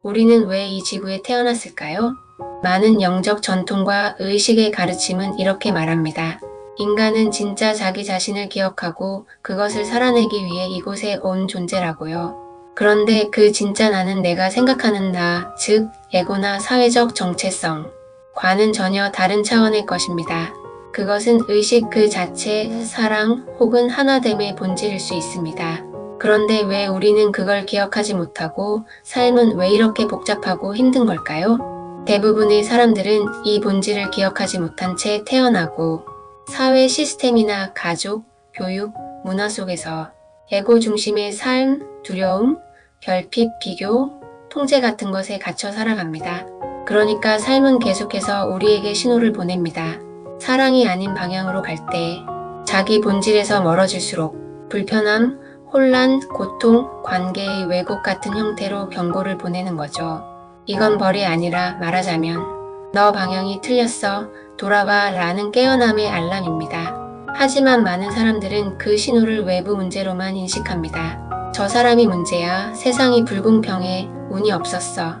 우리는 왜 이 지구에 태어났을까요? 많은 영적 전통과 의식의 가르침은 이렇게 말합니다. 인간은 진짜 자기 자신을 기억하고 그것을 살아내기 위해 이곳에 온 존재라고요. 그런데 그 진짜 나는 내가 생각하는 나, 즉 에고나 사회적 정체성, 과는 전혀 다른 차원의 것입니다. 그것은 의식 그 자체, 사랑 혹은 하나됨의 본질일 수 있습니다. 그런데 왜 우리는 그걸 기억하지 못하고 삶은 왜 이렇게 복잡하고 힘든 걸까요? 대부분의 사람들은 이 본질을 기억하지 못한 채 태어나고 사회 시스템이나 가족, 교육, 문화 속에서 에고 중심의 삶, 두려움, 결핍, 비교, 통제 같은 것에 갇혀 살아갑니다. 그러니까 삶은 계속해서 우리에게 신호를 보냅니다. 사랑이 아닌 방향으로 갈 때 자기 본질에서 멀어질수록 불편함, 혼란, 고통, 관계의 왜곡 같은 형태로 경고를 보내는 거죠. 이건 벌이 아니라 말하자면 너 방향이 틀렸어. 돌아와 라는 깨어남의 알람입니다. 하지만 많은 사람들은 그 신호를 외부 문제로만 인식합니다. 저 사람이 문제야. 세상이 불공평해. 운이 없었어.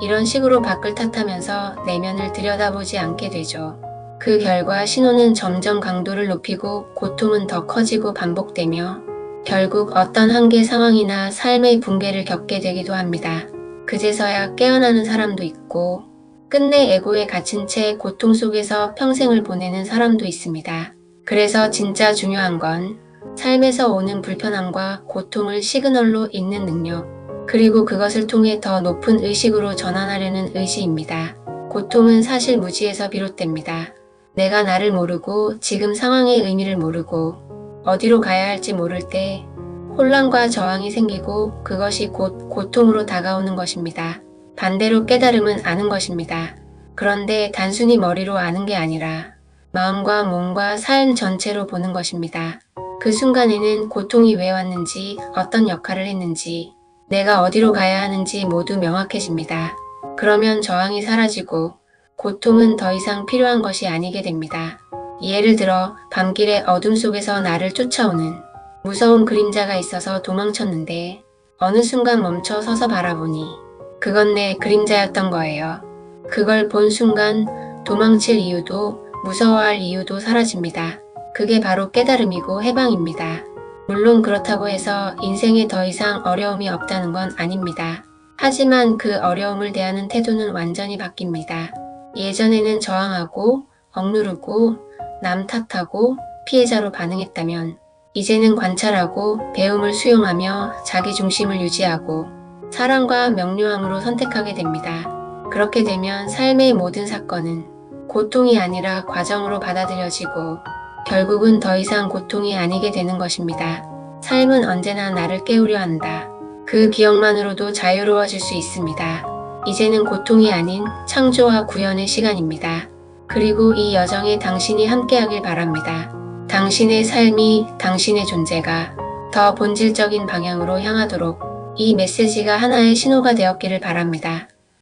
이런 식으로 밖을 탓하면서 내면을 들여다보지 않게 되죠. 그 결과 신호는 점점 강도를 높이고 고통은 더 커지고 반복되며 결국 어떤 한계 상황이나 삶의 붕괴를 겪게 되기도 합니다. 그제서야 깨어나는 사람도 있고 끝내 에고에 갇힌 채 고통 속에서 평생을 보내는 사람도 있습니다. 그래서 진짜 중요한 건 삶에서 오는 불편함과 고통을 시그널로 읽는 능력, 그리고 그것을 통해 더 높은 의식으로 전환하려는 의지입니다. 고통은 사실 무지에서 비롯됩니다. 내가 나를 모르고 지금 상황의 의미를 모르고 어디로 가야 할지 모를 때 혼란과 저항이 생기고 그것이 곧 고통으로 다가오는 것입니다. 반대로 깨달음은 아는 것입니다. 그런데 단순히 머리로 아는 게 아니라 마음과 몸과 삶 전체로 보는 것입니다. 그 순간에는 고통이 왜 왔는지, 어떤 역할을 했는지, 내가 어디로 가야 하는지 모두 명확해집니다. 그러면 저항이 사라지고 고통은 더 이상 필요한 것이 아니게 됩니다. 예를 들어 밤길의 어둠 속에서 나를 쫓아오는 무서운 그림자가 있어서 도망쳤는데 어느 순간 멈춰 서서 바라보니 그건 내 그림자였던 거예요. 그걸 본 순간 도망칠 이유도 무서워할 이유도 사라집니다. 그게 바로 깨달음이고 해방입니다. 물론 그렇다고 해서 인생에 더 이상 어려움이 없다는 건 아닙니다. 하지만 그 어려움을 대하는 태도는 완전히 바뀝니다. 예전에는 저항하고 억누르고 남 탓하고 피해자로 반응했다면 이제는 관찰하고 배움을 수용하며 자기 중심을 유지하고 사랑과 명료함으로 선택하게 됩니다. 그렇게 되면 삶의 모든 사건은 고통이 아니라 과정으로 받아들여지고 결국은 더 이상 고통이 아니게 되는 것입니다. 삶은 언제나 나를 깨우려 한다. 그 기억만으로도 자유로워질 수 있습니다. 이제는 고통이 아닌 창조와 구현의 시간입니다. 그리고 이 여정에 당신이 함께하길 바랍니다. 당신의 삶이, 당신의 존재가 더 본질적인 방향으로 향하도록 이 메시지가 하나의 신호가 되었기를 바랍니다.